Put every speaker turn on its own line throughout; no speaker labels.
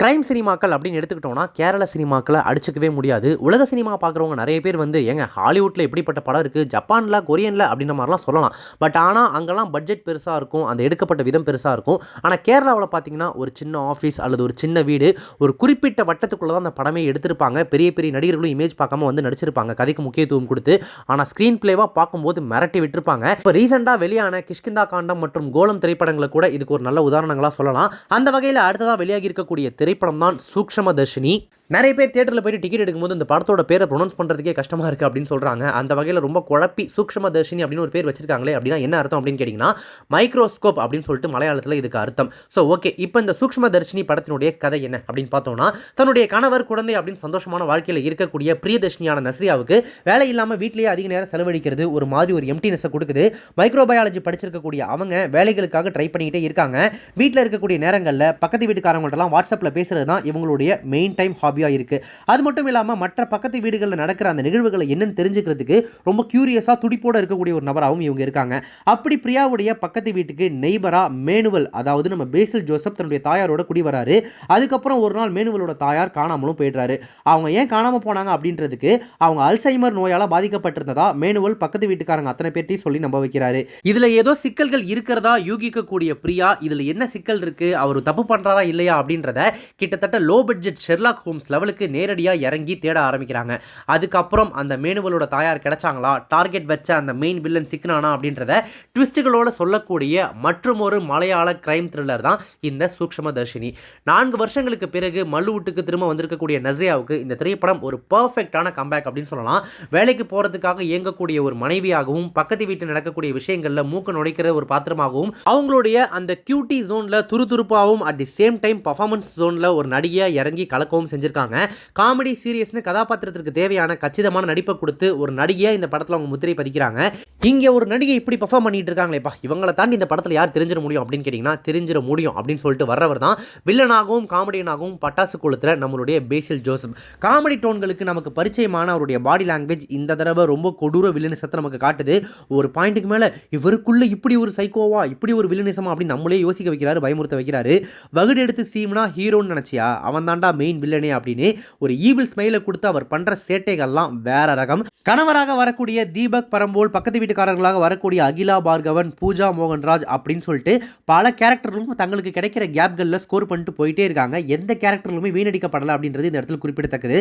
Crime சினிமாக்கள் அப்படின்னு எடுத்துக்கிட்டோம்னா கேரள சினிமாக்களை அடிச்சுக்கவே முடியாது. உலக சினிமா பார்க்குறவங்க நிறைய பேர் வந்து ஏங்க ஹாலிவுட்டில் எப்படிப்பட்ட படம் இருக்குது, ஜப்பானில் கொரியனில் அப்படின்ற மாதிரிலாம் சொல்லலாம். பட் ஆனால் அங்கெல்லாம் பட்ஜெட் பெருசாக இருக்கும், அந்த எடுக்கப்பட்ட விதம் பெருசாக இருக்கும். ஆனால் கேரளாவில் பார்த்தீங்கன்னா ஒரு சின்ன ஆஃபீஸ் அல்லது ஒரு சின்ன வீடு, ஒரு குறிப்பிட்ட வட்டத்துக்குள்ளே தான் அந்த படமே எடுத்திருப்பாங்க. பெரிய பெரிய நடிகர்களும் இமேஜ் பார்க்காம வந்து நடிச்சிருப்பாங்க, கதைக்கு முக்கியத்துவம் கொடுத்து. ஆனால் ஸ்க்ரீன் பிளேவாக பார்க்கும்போது மிரட்டி விட்டுருப்பாங்க. இப்போ ரீசெண்டாக வெளியான கிஷ்கிந்தா காண்டம் மற்றும் கோலம் திரைப்படங்களை கூட இதுக்கு ஒரு நல்ல உதாரணங்களாக சொல்லலாம். அந்த வகையில் அடுத்ததாக வெளியாகி இருக்கக்கூடிய திரைப்படம் தான் சூக்ஷ்மதர்ஷினி. நிறைய பேர் தியேட்டரில் போயிட்டு டிக்கெட் எடுக்கும்போது இந்த படத்தோட பேரை ப்ரொனவுன்ஸ் பண்ணுறதுக்கே கஷ்டமாக இருக்குது அப்படின்னு சொல்கிறாங்க. அந்த வகையில் ரொம்ப குழப்பி சூக்ஷ்மதர்ஷினி அப்படின்னு ஒரு பேர் வச்சிருக்காங்களே, அப்படின்னா என்ன அர்த்தம் அப்படின்னு கேட்டிங்கன்னா மைக்ரோஸ்கோப் அப்படின்னு சொல்லிட்டு மலையாளத்தில் இதுக்கு அர்த்தம். ஸோ ஓகே, இப்போ இந்த சூக்ஷ்மதர்ஷினி படத்தினுடைய கதை என்ன அப்படின்னு பார்த்தோம்னா, தன்னுடைய கணவர் குழந்தை அப்படின்னு சந்தோஷமான வாழ்க்கையில் இருக்கக்கூடிய பிரியதர்ஷினியான நஸ்ரியாவுக்கு வேலை இல்லாமல் வீட்டிலேயே அதிக நேரம் செலவழிக்கிறது ஒரு மாதிரி ஒரு எம்டினஸை கொடுக்குது. மைக்ரோபயாலஜி படிச்சிருக்கக்கூடிய அவங்க வேலைகளுக்காக ட்ரை பண்ணிக்கிட்டே இருக்காங்க. வீட்டில் இருக்கக்கூடிய நேரங்களில் பக்கத்து வீட்டுக்காரங்கள்ட்டலாம் வாட்ஸ்அப்பில் பேசுகிறது தான் இவங்களுடைய மெயின் டைம் ஹாபியாக இருக்குது. அது மட்டும் இல்லாமல் மற்ற பக்கத்து வீடுகளில் நடக்கிற அந்த நிகழ்வுகளை என்னன்னு தெரிஞ்சுக்கிறதுக்கு ரொம்ப கியூரியஸாக துடிப்போடு இருக்கக்கூடிய ஒரு நபராகவும் இவங்க இருக்காங்க. அப்படி பிரியாவுடைய பக்கத்து வீட்டுக்கு நெய்பரா மேனுவல், அதாவது நம்ம பேசில் ஜோசப் தன்னுடைய தாயாரோட குடி வராரு. அதுக்கப்புறம் ஒரு நாள் மேனுவலோட தாயார் காணாமலும் போயிடுறாரு. அவங்க ஏன் காணாமல் போனாங்க அப்படின்றதுக்கு அவங்க அல்சைமர் நோயால் பாதிக்கப்பட்டிருந்ததா மேனுவல் பக்கத்து வீட்டுக்காரங்க அத்தனை பேர்ட்டையும் சொல்லி நம்ப வைக்கிறாரு. இதில் ஏதோ சிக்கல்கள் இருக்கிறதா யூகிக்கக்கூடிய பிரியா இதில் என்ன சிக்கல் இருக்குது, அவர் தப்பு பண்ணுறாரா இல்லையா அப்படின்றத கிட்டத்தட்ட லோ பட்ஜெட் ஷெர்லாக் ஹோம்ஸ் லெவலுக்கு நேரடியாக இறங்கி தேட ஆரம்பிக்கிறாங்க. அதுக்கப்புறம் அந்த மேனுவலோட தாயார் கிடைச்சாங்களா, டார்கெட் வச்ச அந்த மெயின் வில்லன் சிக்கனானா அப்படின்றத ட்விஸ்ட்டுகளோட சொல்லக்கூடிய மற்றும் ஒரு மலையாள கிரைம் த்ரில்லர் தான் இந்த சூக்ஷ்மதர்ஷினி. 4 வருஷங்களுக்கு பிறகு மல்லுவுட்டுக்கு திரும்ப வந்திருக்கக்கூடிய நஸ்ரியாவுக்கு இந்த திரைப்படம் ஒரு பர்ஃபெக்டான கம்பேக் அப்படின்னு சொல்லலாம். வேலைக்கு போகிறதுக்காக இயங்கக்கூடிய ஒரு மனைவியாகவும், பக்கத்து வீட்டில் நடக்கக்கூடிய விஷயங்களில் மூக்க நுழைக்கிற ஒரு பாத்திரமாகவும், அவங்களுடைய அந்த கியூட்டி ஜோனில் துருதுருப்பாகவும் at the same time performance ஜோனில் ஒரு நடிகையாக இறங்கி கலக்கவும் செஞ்சுருக்காங்க. காமெடி சீரியஸ்னு கதாபாத்திரத்திற்கு தேவையான கச்சிதமான நடிப்பை கொடுத்து ஒரு நடிகையாக இந்த படத்தில் அவங்க முத்திரை பதிக்கிறாங்க. இங்கே ஒரு நடிகை இப்படி பர்ஃபார்ம் பண்ணிட்டு இருக்காங்களேப்பா, இவங்களை தாண்டி இந்த படத்தில் யார் தெரிஞ்சிட முடியும் அப்படின்னு கேட்டிங்கன்னா தெரிஞ்சிட முடியும் அப்படின்னு சொல்லிட்டு வர்றவர் தான் வில்லனாகவும் காமெடியனாகவும் பட்டாசு கொளுத்துற நம்மளுடைய பேசில் ஜோசப். காமெடி டோன்களுக்கு நமக்கு பரிச்சயமான அவருடைய பாடி லாங்குவேஜ் இந்த தடவை ரொம்ப கொடூர வில்லனிசத்தை நமக்கு காட்டுது. ஒரு பாயிண்ட்டுக்கு மேலே இவருக்குள்ள இப்படி ஒரு சைக்கோவா, இப்படி ஒரு வில்லனிசமா அப்படின்னு நம்மளே யோசிக்க வைக்கிறாரு, பயமுறுத்த வைக்கிறாரு. வகுடு எடுத்து சீம்னா ஹீரோன்னு நினச்சியா, அவன் தாண்டா மெயின் வில்லனே அப்படின்னு ஒரு ஈவில் ஸ்மைலை கொடுத்து அவர் பண்ற சேட்டைகள்லாம் வேற ரகம். கணவராக வரக்கூடிய தீபக் பரம்போல், பக்கத்து வீட்டுக்காரர்களாக வரக்கூடிய அகிலா பார்கவன், பூஜா மோகன்ராஜ் அப்படின்னு சொல்லிட்டு பல கேரக்டர்களும் தங்களுக்கு கிடைக்கிற கேப்களில் ஸ்கோர் பண்ணிட்டு போயிட்டே இருக்காங்க. எந்த கேரக்டர்களுமே வீணடிக்கப்படலை அப்படின்றது இந்த இடத்துல குறிப்பிடத்தக்கது.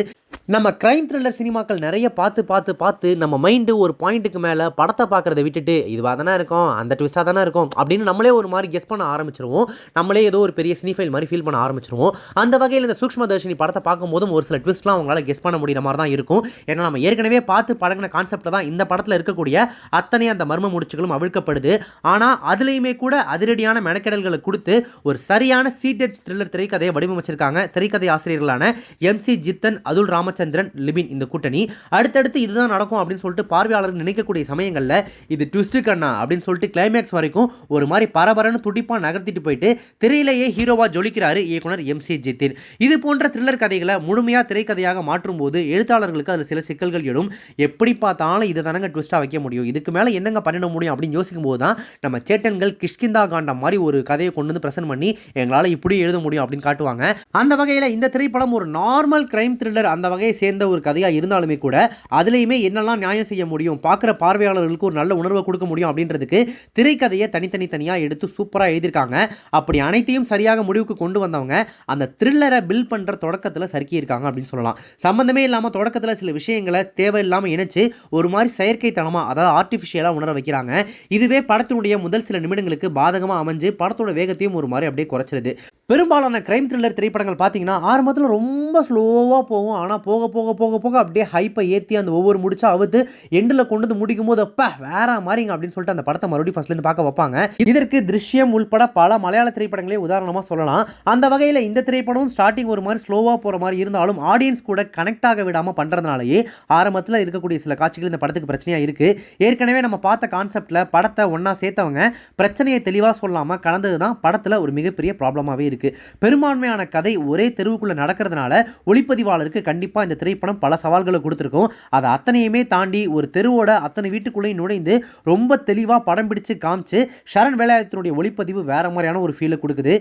நம்ம கிரைம் த்ரில்லர் சினிமாக்கள் நிறைய பார்த்து பார்த்து பார்த்து நம்ம மைண்டு ஒரு பாயிண்ட்டுக்கு மேலே படத்தை பார்க்குறத விட்டுட்டு இதுவாக தானே இருக்கும், அந்த ட்விஸ்ட்டாக தானே இருக்கும் அப்படின்னு நம்மளே ஒரு மாதிரி கெஸ் பண்ண ஆரம்பிச்சிருவோம். நம்மளே ஏதோ ஒரு பெரிய சினிஃபைல் மாதிரி ஃபீல் பண்ண ஆரம்பிச்சிருவோம். அந்த வகையில் இந்த சூக்ஷ்மதர்ஷினி படத்தை பார்க்கும்போதும் ஒரு சில ட்விஸ்ட்லாம் அவங்களால கெஸ் பண்ண முடிகிற மாதிரி தான் இருக்கும். ஏன்னா நம்ம ஏற்கனவே பார்த்து பழகின கான்செப்டில் தான் இந்த படத்தில் இருக்கக்கூடிய அத்தனை அந்த மர்ம முடிச்சுகளும் அவிழ்க்கப்படுது. ஆனால் அதுலேயுமே கூட அதிரடியான மெனக்கெடல்களை கொடுத்து ஒரு சரியான சீட்டட் த்ரில்லர் திரைக்கதையை வடிவமைச்சிருக்காங்க திரைக்கதை ஆசிரியர்களான எம்சி ஜித்தன், அதுல் ராமச்சந்திரன், லிபின். இந்த கூட்டணி அடுத்தடுத்து இதுதான் நடக்கும் அப்படின்னு சொல்லிட்டு பார்வையாளர்கள் நினைக்கக்கூடிய சமயங்களில் இது ட்விஸ்ட்டு கண்ணா அப்படின்னு சொல்லிட்டு கிளைமேக்ஸ் வரைக்கும் ஒரு மாதிரி பரபரன்னு துடிப்பாக நகர்த்திட்டு போயிட்டு திரையிலேயே ஹீரோவாக ஜொலிக்கிறாரு இயக்குனர் எம்சி ஜித்தின். இது போன்ற த்ரில்லர் கதைகளை முழுமையாக திரைக்கதையாக மாற்றும் போது எழுத்தாளர்களுக்கு அதில் சில சிக்கல்கள் எழும். எப்படி பார்த்தாலும் இதை தானங்க ட்விஸ்ட்டாக வைக்க முடியும், இதுக்கு மேலே என்னங்க பண்ணிட முடியும் அப்படின்னு யோசிக்கும் போது தான் நம்ம சேட்டன்கள் கிஷ்கிந்தா காண்டம் மாதிரி ஒரு கதையை கொண்டு வந்து பிரசன்ட் பண்ணி எங்களால் இப்படி எழுத முடியும் அப்படின்னு காட்டுவாங்க. அந்த வகையில் இந்த திரைப்படம் ஒரு நார்மல் கிரைம் த்ரில்லர் அந்த வகையை சேர்ந்த ஒரு கதையாக இருந்தாலுமே கூட அதுலேயுமே என்னெல்லாம் நியாயம் செய்ய முடியும், பார்க்குற பார்வையாளர்களுக்கு ஒரு நல்ல உணர்வை கொடுக்க முடியும் அப்படின்றதுக்கு திரைக்கதையை தனித்தனியாக எடுத்து சூப்பராக எழுதியிருக்காங்க. அப்படி அனைத்தையும் சரியாக முடிவுக்கு கொண்டு வந்தவங்க அந்த த்ரில்லரை பில்ட் பண்ணுற தொடக்கத்தில் சறுக்கி இருக்காங்க அப்படின்னு சொல்லலாம். சம்பந்தமே இல்லாமல் தொடக்கத்தில் சில விஷயங்களை தேவையில்லாமல் இணைச்சு ஒரு மாதிரி செயற்கைத்தனமாக, அதாவது ஆர்டிஃபிஷியலாக உணர வைக்கிறாங்க. இதுவே படத்தினுடைய முதல் சில நிமிடங்களுக்கு பாதகமாக அமைஞ்சு படத்தோட வேகத்தையும் ஒரு மாதிரி அப்படியே குறைச்சிருது. பெரும்பாலான கிரைம் த்ரில்லர் திரைப்படங்கள் பார்த்தீங்கன்னா ஆரம்பத்தில் ரொம்ப ஸ்லோவாக போகும். ஆனால் போக போக போக போக அப்படியே ஹைப்பை ஏற்றி அந்த ஒவ்வொரு முடிச்சா அவுத்து எண்டில் கொண்டு வந்து முடிக்கும் போது அப்பா வேற மாதிரிங்க அப்படின்னு சொல்லிட்டு அந்த படத்தை மறுபடியும் ஃபர்ஸ்ட்லேருந்து பார்க்க வைப்பாங்க. இதற்கு திருஷ்யம் உள்பட பல மலையாள திரைப்படங்களே உதாரணமாக சொல்லலாம். அந்த வகையில் இந்த திரைப்படம் ஸ்டார்டிங் ஒரு மாதிரி ஸ்லோவாக போகிற மாதிரி இருந்தாலும் ஆடியன்ஸ் கூட கனெக்ட் ஆக விடாமல் பண்ணுறதுனாலேயே ஆரம்பத்தில் இருக்கக்கூடிய சில காட்சிகள் இந்த படத்துக்கு பிரச்சனையாக இருக்குது. ஏற்கனவே நம்ம பார்த்த கான்செப்டில் படத்தை ஒன்றா சேர்த்தவங்க பிரச்சனையை தெளிவாக சொல்லாமல் கலந்தது தான் படத்தில் ஒரு மிகப்பெரிய ப்ராப்ளமாகவே இருக்குது. பெரும்பான்மையான கதை ஒரே தெருவுக்குள்ளே நடக்கிறதுனால ஒளிப்பதிவாளருக்கு கண்டிப்பாக இந்த திரைப்படம் பல சவால்களை கொடுத்துருக்கும். அதை அத்தனையுமே தாண்டி ஒரு தெருவோட அத்தனை வீட்டுக்குள்ளேயும் நுழைந்து ரொம்ப தெளிவாக படம் பிடிச்சு காமிச்சு சரண் வேலாயுதத்தினுடைய ஒளிப்பதிவு வேற மாதிரியான ஒரு ஃபீலை கொடுக்குது.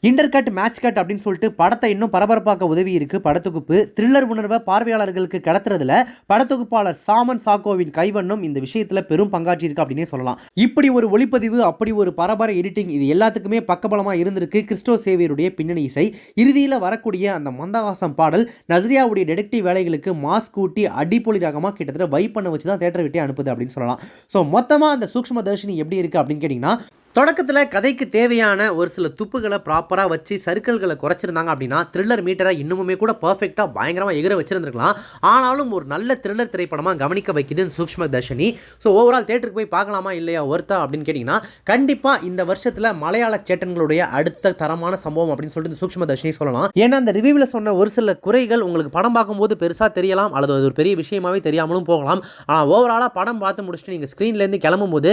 இன்டர் கட் மேட்ச் கட் அப்படின்னு சொல்லிட்டு படத்தை இன்னும் பரபரப்பாக்க உதவி இருக்கு படத்தொகுப்பு. த்ரில்லர் உணர்வை பார்வையாளர்களுக்கு கடத்துறதுல படத்தொகுப்பாளர் சாமன் சாக்கோவின் கைவண்ணம் இந்த விஷயத்துல பெரும் பங்காற்றி இருக்கு அப்படின்னே சொல்லலாம். இப்படி ஒரு ஒளிப்பதிவு, அப்படி ஒரு பரபர எடிட்டிங், இது எல்லாத்துக்குமே பக்கபலமா இருந்திருக்கு கிறிஸ்டோ சேவியருடைய பின்னணி இசை. இறுதியில் வரக்கூடிய அந்த மந்தகாசம் பாடல் நஸ்ரியாவுடைய டிடெக்டிவ் வேலைகளுக்கு மாஸ் கூட்டி அடிப்பொலி ரகமாக கிட்டத்தட்ட வைப் பண்ண வச்சு தான் தேட்டரை விட்டே அனுப்புது அப்படின்னு சொல்லலாம். ஸோ மொத்தமாக அந்த சூக்ஷ்ம தர்ஷினி எப்படி இருக்குது அப்படின்னு கேட்டிங்கன்னா, தொடக்கத்தில் கதைக்கு தேவையான ஒரு சில துப்புகளை ப்ராப்பராக வச்சு சர்க்கிள்களை குறைச்சிருந்தாங்க அப்படின்னா த்ரில்லர் மீட்டரை இன்னுமே கூட பர்ஃபெக்டாக பயங்கரமாக எகிர வச்சிருந்துருக்கலாம். ஆனாலும் ஒரு நல்ல த்ரில்லர் திரைப்படமாக கவனிக்க வைக்குது சூக்ஷ்ம தர்ஷினி. ஸோ ஓவரால் தேட்டருக்கு போய் பார்க்கலாமா இல்லையா ஒர்த்தா அப்படின்னு கேட்டிங்கன்னா, கண்டிப்பாக இந்த வருஷத்தில் மலையாள சேட்டன்களுடைய அடுத்த தரமான சம்பவம் அப்படின்னு சொல்லிட்டு இந்த சூக்ஷ்ம தர்ஷினி சொல்லலாம். ஏன்னா அந்த ரிவ்யூவில் சொன்ன ஒரு சில குறைகள் உங்களுக்கு படம் பார்க்கும்போது பெருசாக தெரியலாம், அல்லது அது ஒரு பெரிய விஷயமாகவே தெரியாமலும் போகலாம். ஆனால் ஓவராலாக படம் பார்த்து முடிச்சுட்டு நீங்கள் ஸ்க்ரீன்லேருந்து கிளம்பும் போது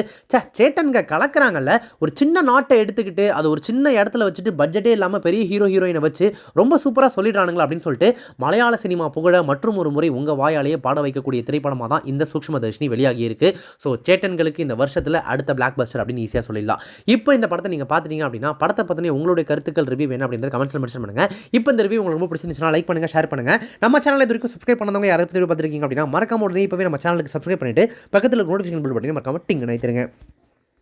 சேட்டன்க கலக்கிறாங்கல்ல, ஒரு சின்ன நாட்டை எடுத்துக்கிட்டு அது ஒரு சின்ன இடத்துல வச்சுட்டு பட்ஜெட்டே இல்லாமல் பெரிய ஹீரோயினை வச்சு ரொம்ப சூப்பராக சொல்லிடுறானுங்களா அப்படின்னு சொல்லிட்டு மலையாள சினிமா புகழ மற்றும் ஒரு முறை உங்கள் வாயாலேயே பாட வைக்கக்கூடிய திரைப்படமாக தான் இந்த சூக்ஷ்ம தர்ஷினி வெளியாகி இருக்கு. ஸோ சேட்டன்களுக்கு இந்த வருஷத்தில் அடுத்த பிளாக் பஸ்டர் அப்படின்னு ஈஸியாக சொல்லிடலாம். இப்போ இந்த படத்தை நீங்கள் பார்த்துட்டீங்க அப்படின்னா படத்தை பற்றின உங்களுடைய கருத்துக்கள் ரிவ்யூ வேணும் அப்படின்றத கமெண்ட்ஸில் மென்ஷன் பண்ணுங்கள். இப்போ இந்த ரிவ்யூ உங்களுக்கு ரொம்ப பிடிச்சிருந்துச்சுன்னா லைக் பண்ணுங்கள், ஷேர் பண்ணுங்கள். நம்ம சேனல் இது வரைக்கும் சப்ஸ்கிரைப் பண்ணாதவங்க யாராவது பார்த்துருக்கீங்க அப்படின்னா மறக்காம உடனே இப்போவே நம்ம சேனலுக்கு சப்ஸ்கிரைப் பண்ணிட்டு பக்கத்தில் நோட்டிஃபிகேஷன் பில் பட்டனை மறக்காம டிங் நினைத்துருங்க.